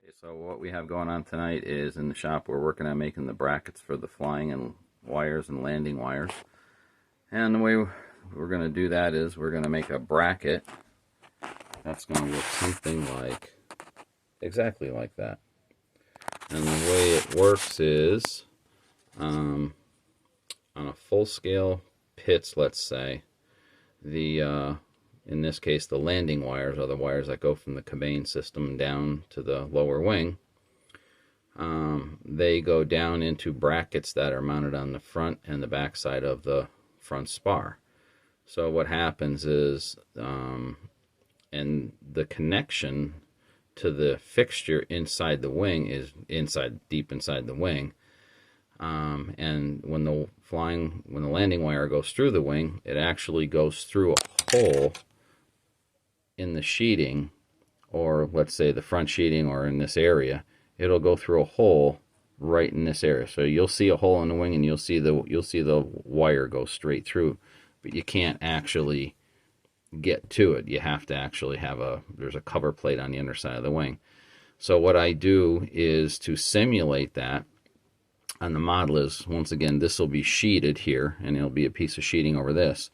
Okay, so what we have going on tonight is in the shop we're working on making the brackets for the flying and wires and landing wires. And the way we're going to do that is we're going to make a bracket that's going to look something like, exactly like that. And the way it works is on a full scale pits, let's say, in this case the landing wires are the wires that go from the cabane system down to the lower wing. They go down into brackets that are mounted on the front and the back side of the front spar. So what happens is, and the connection to the fixture inside the wing is deep inside the wing. And when the landing wire goes through the wing, it actually goes through a hole in the sheeting, or let's say the front sheeting, or in this area. It'll go through a hole right in this area. So you'll see a hole in the wing, and you'll see the wire go straight through, but you can't actually get to it. You have to actually have there's a cover plate on the underside of the wing. So what I do is to simulate that on the model is, once again, this will be sheeted here, and it'll be a piece of sheeting over this.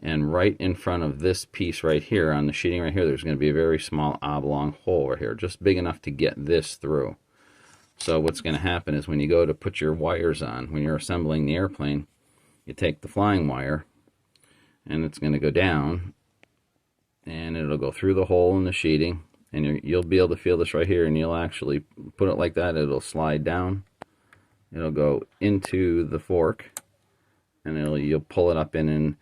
And right in front of this piece right here, on the sheeting right here, there's going to be a very small oblong hole right here, just big enough to get this through. So what's going to happen is when you go to put your wires on, when you're assembling the airplane, you take the flying wire, and it's going to go down, and it'll go through the hole in the sheeting, and you'll be able to feel this right here, and you'll actually put it like that. It'll slide down, it'll go into the fork, and you'll pull it up in, and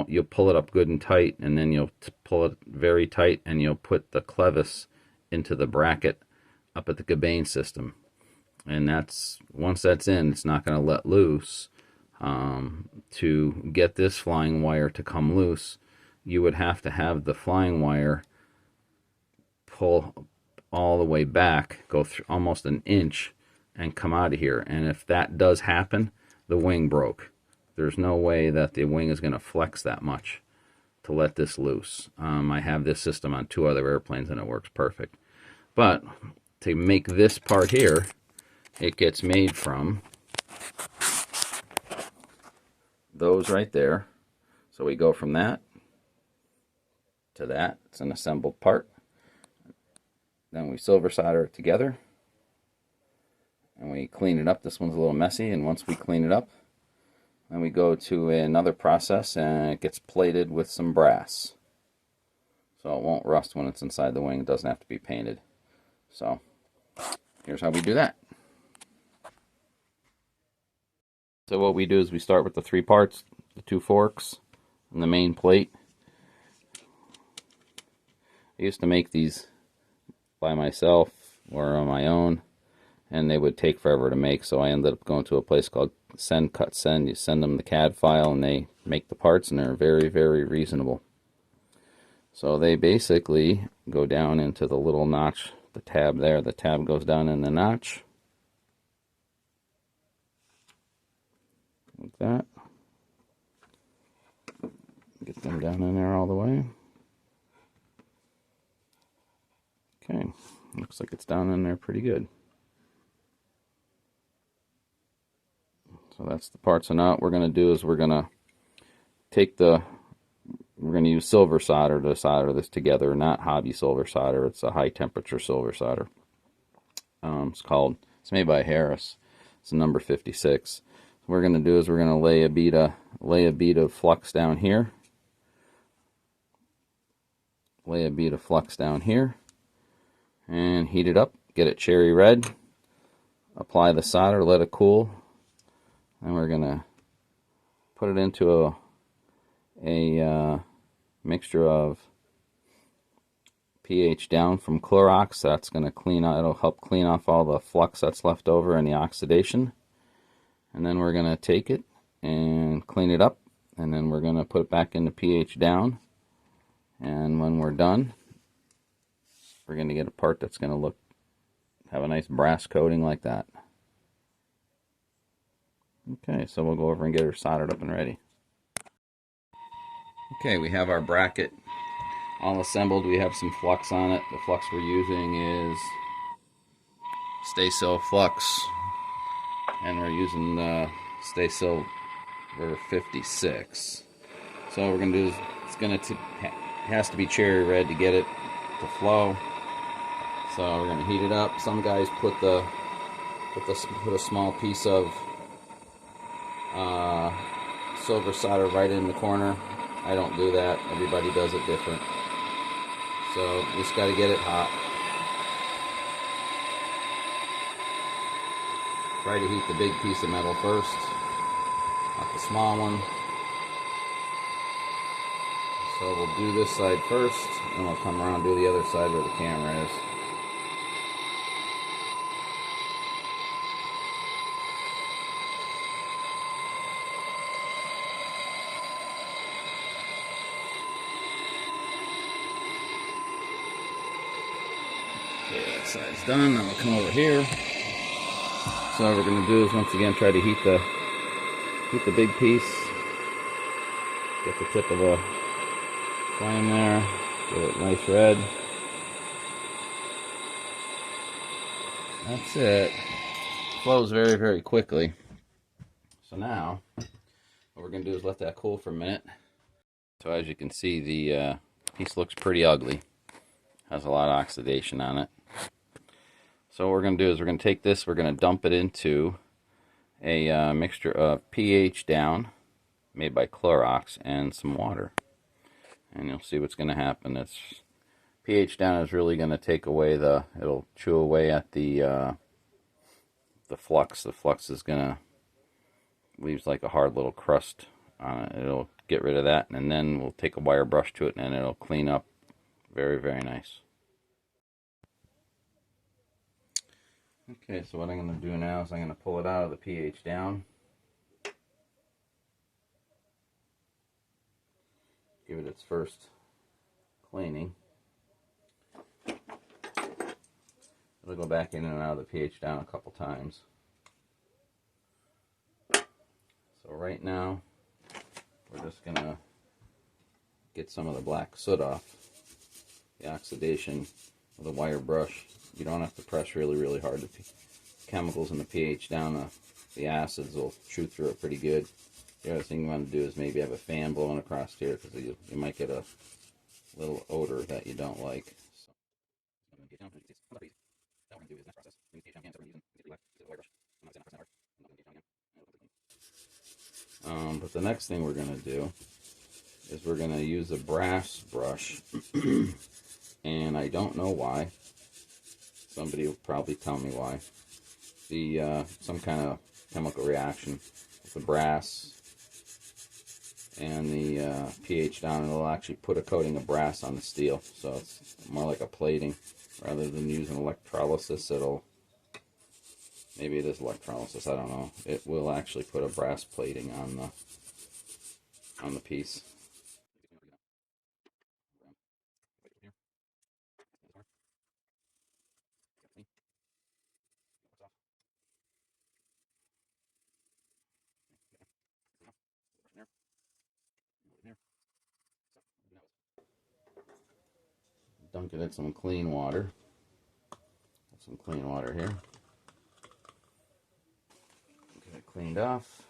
you'll pull it up good and tight, and then you'll pull it very tight, and you'll put the clevis into the bracket up at the cabane system. And once that's in, it's not going to let loose. To get this flying wire to come loose, you would have to have the flying wire pull all the way back, go through almost an inch, and come out of here. And if that does happen, the wing broke. There's no way that the wing is going to flex that much to let this loose. I have this system on 2 other airplanes, and it works perfect. But to make this part here, it gets made from those right there. So we go from that to that. It's an assembled part. Then we silver solder it together, and we clean it up. This one's a little messy, and once we clean it up, then we go to another process, and it gets plated with some brass, so it won't rust when it's inside the wing. It doesn't have to be painted. So here's how we do that. So what we do is we start with the 3 parts, the 2 forks, and the main plate. I used to make these by myself or on my own, and they would take forever to make, so I ended up going to a place called Send Cut Send. You send them the CAD file, and they make the parts, and they're very, very reasonable. So they basically go down into the little notch, the tab there. The tab goes down in the notch, like that. Get them down in there all the way. Okay, looks like it's down in there pretty good. So that's the part. So now what we're going to do is we're going to use silver solder to solder this together, not hobby silver solder. It's a high temperature silver solder. It's made by Harris. It's a number 56. What we're going to do is we're going to lay a bead of flux down here. Lay a bead of flux down here, and heat it up. Get it cherry red. Apply the solder, let it cool. And we're going to put it into a mixture of pH down from Clorox. That's going to it'll help clean off all the flux that's left over and the oxidation. And then we're going to take it and clean it up, and then we're going to put it back into pH down. And when we're done, we're going to get a part that's going to have a nice brass coating like that. Okay, so we'll go over and get her soldered up and ready. Okay, we have our bracket all assembled. We have some flux on it. The flux we're using is Stay Silver Flux, and we're using Stay Silver 56. So what we're gonna do is has to be cherry red to get it to flow. So we're gonna heat it up. Some guys put a small piece of silver solder right in the corner. I don't do that. Everybody does it different. So just got to get it hot. Try to heat the big piece of metal first, not the small one. So we'll do this side first, and we'll come around and do the other side where the camera is. Okay, that side's done. Now we'll come over here. So what we're going to do is once again try to heat the big piece. Get the tip of the flame there. Get it nice red. That's it. Flows very, very quickly. So now what we're going to do is let that cool for a minute. So as you can see, the piece looks pretty ugly. Has a lot of oxidation on it. So what we're going to do is we're going to take this, we're going to dump it into a mixture of pH down, made by Clorox, and some water. And you'll see what's going to happen. It's pH down is really going to take away it'll chew away at the flux. The flux is going to leaves like a hard little crust on it. It'll get rid of that, and then we'll take a wire brush to it, and it'll clean up very, very nice. Okay, so what I'm going to do now is I'm going to pull it out of the pH down. Give it its first cleaning. It'll go back in and out of the pH down a couple times. So right now, we're just going to get some of the black soot off, the oxidation with a wire brush. You don't have to press really, really hard. The chemicals in the pH down, the acids will chew through it pretty good. The other thing you want to do is maybe have a fan blowing across here, because you might get a little odor that you don't like. But the next thing we're going to do is we're going to use a brass brush, and I don't know why. Somebody will probably tell me why. Some kind of chemical reaction with the brass and the pH down, it'll actually put a coating of brass on the steel, so it's more like a plating rather than using electrolysis. Maybe it is electrolysis, I don't know. It will actually put a brass plating on the piece. Dunk it in some clean water. Some clean water here. Get it cleaned off.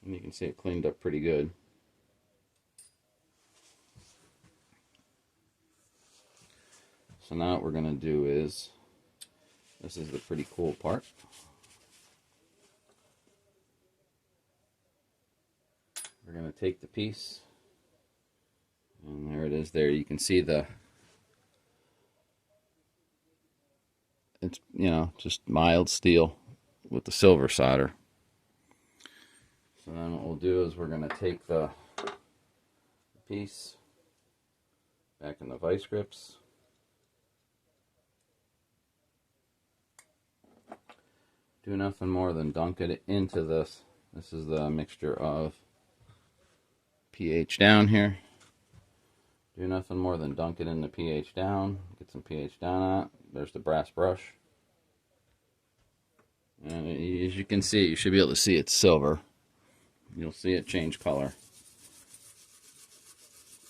And you can see it cleaned up pretty good. So now what we're going to do is, this is the pretty cool part. We're going to take the piece, and there it is there. You can see it's, just mild steel with the silver solder. So then what we'll do is we're going to take the piece back in the vice grips. Do nothing more than dunk it into this. This is the mixture of pH down here. Do nothing more than dunk it in the pH down. Get some pH down on it. There's the brass brush. And as you can see, you should be able to see it's silver. You'll see it change color.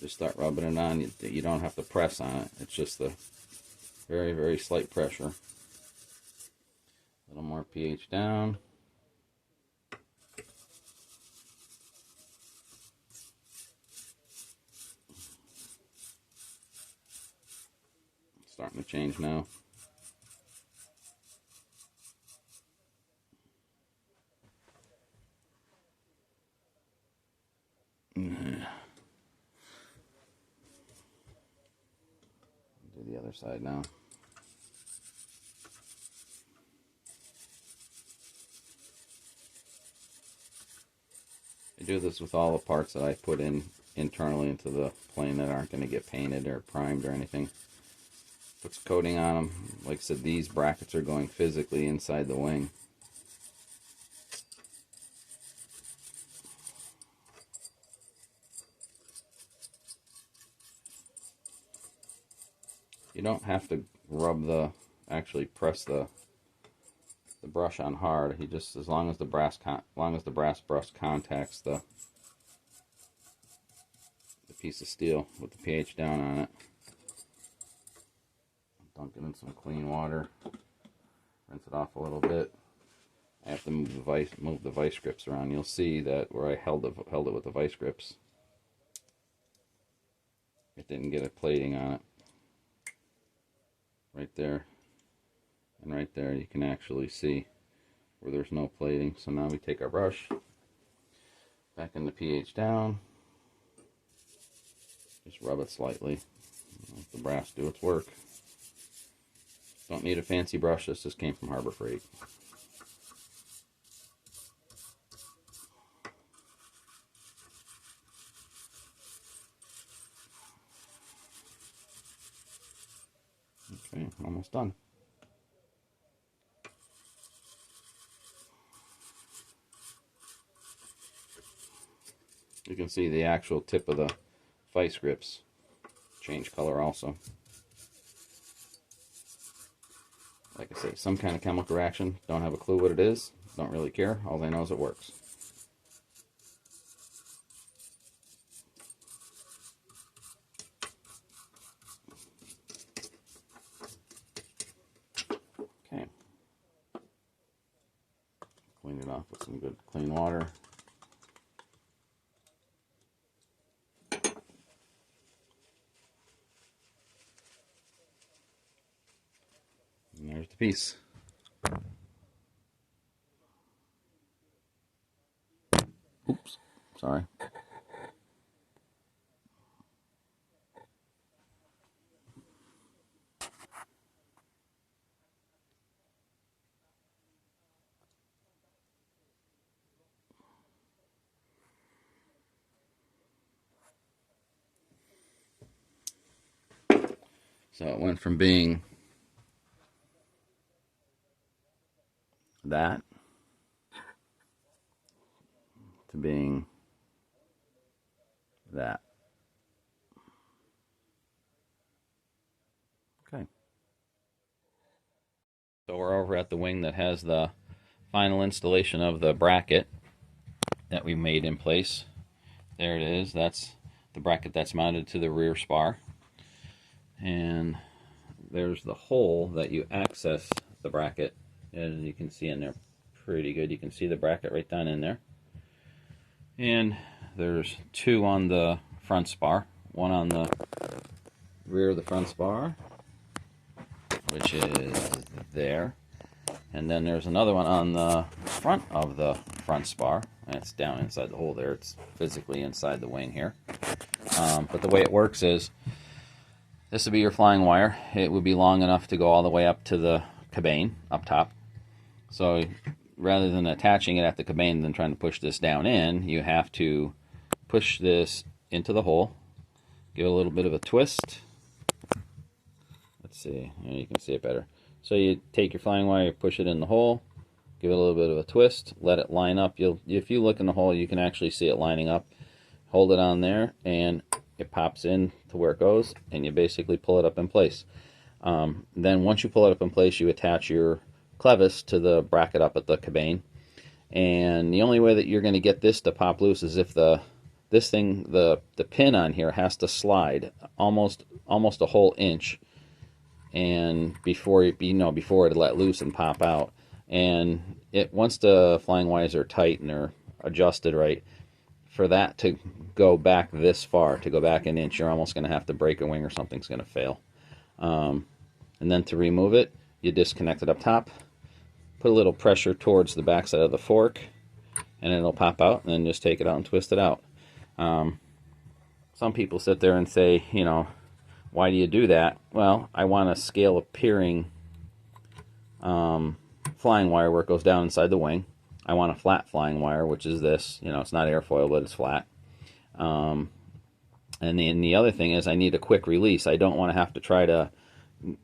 Just start rubbing it on. You don't have to press on it. It's just the very, very slight pressure. A little more pH down. Starting to change now. Do the other side now. I do this with all the parts that I put in internally into the plane that aren't going to get painted or primed or anything. Put some coating on them. Like I said, these brackets are going physically inside the wing. You don't have to actually press the brush on hard. You just, as long as the brass brush contacts the piece of steel with the pH down on it. Dunk it in some clean water. Rinse it off a little bit. I have to move the vice grips around. You'll see that where I held it with the vice grips, it didn't get a plating on it. Right there and right there, you can actually see where there's no plating. So now we take our brush back in the pH down, just rub it slightly, let the brass do its work. Don't need a fancy brush. This just came from Harbor Freight. Okay, almost done. You can see the actual tip of the vice grips change color also. Like I say, some kind of chemical reaction. Don't have a clue what it is. Don't really care. All I know is it works. Okay. Clean it off with some good clean water. And there's the piece. Oops, sorry. So it went from being that to being that. Okay. So we're over at the wing that has the final installation of the bracket that we made in place. There it is. That's the bracket that's mounted to the rear spar. And there's the hole that you access the bracket. As you can see in there pretty good. You can see the bracket right down in there. And there's two on the front spar. One on the rear of the front spar, which is there. And then there's another one on the front of the front spar. And it's down inside the hole there. It's physically inside the wing here. But the way it works is, this would be your flying wire. It would be long enough to go all the way up to the cabane up top. So rather than attaching it at the cabane and trying to push this down in, you have to push this into the hole, give it a little bit of a twist. Let's see, you can see it better. So you take your flying wire, push it in the hole, give it a little bit of a twist, let it line up. If you look in the hole, you can actually see it lining up. Hold it on there, and it pops in to where it goes, and you basically pull it up in place. Then once you pull it up in place, you attach your clevis to the bracket up at the cabane. And the only way that you're going to get this to pop loose is if the this thing, the pin on here has to slide almost a whole inch, and before it let loose and pop out. And once the flying wires are tight and they're adjusted right, for that to go back this far, to go back an inch, you're almost going to have to break a wing or something's going to fail. And then to remove it, you disconnect it up top, put a little pressure towards the back side of the fork, and it'll pop out, and then just take it out and twist it out. Some people sit there and say, why do you do that? Well, I want a scale appearing flying wire where it goes down inside the wing. I want a flat flying wire, which is this. It's not airfoil, but it's flat. And then the other thing is I need a quick release. I don't want to have to try to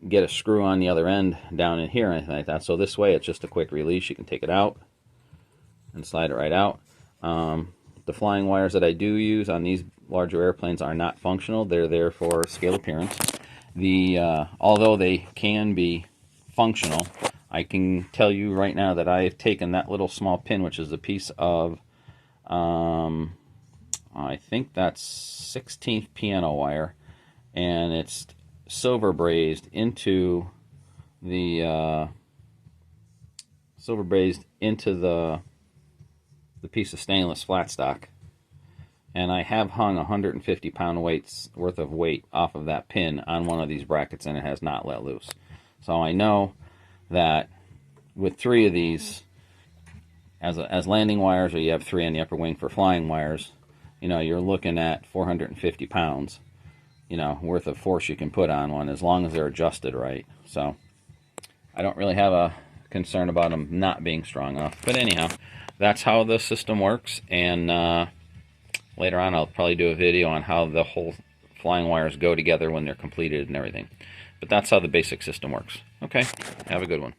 get a screw on the other end down in here or anything like that. So this way it's just a quick release. You can take it out and slide it right out. The flying wires that I do use on these larger airplanes are not functional. They're there for scale appearance. Although they can be functional, I can tell you right now that I've taken that little small pin, which is a piece of, I think that's 16th piano wire, and it's silver brazed into the piece of stainless flat stock, and I have hung 150 pound weights worth of weight off of that pin on one of these brackets, and it has not let loose. So I know that with 3 of these as landing wires, or you have 3 on the upper wing for flying wires, you're looking at 450 pounds worth of force you can put on one, as long as they're adjusted right. So I don't really have a concern about them not being strong enough. But anyhow, that's how the system works, and later on I'll probably do a video on how the whole flying wires go together when they're completed and everything. But that's how the basic system works. Okay, have a good one.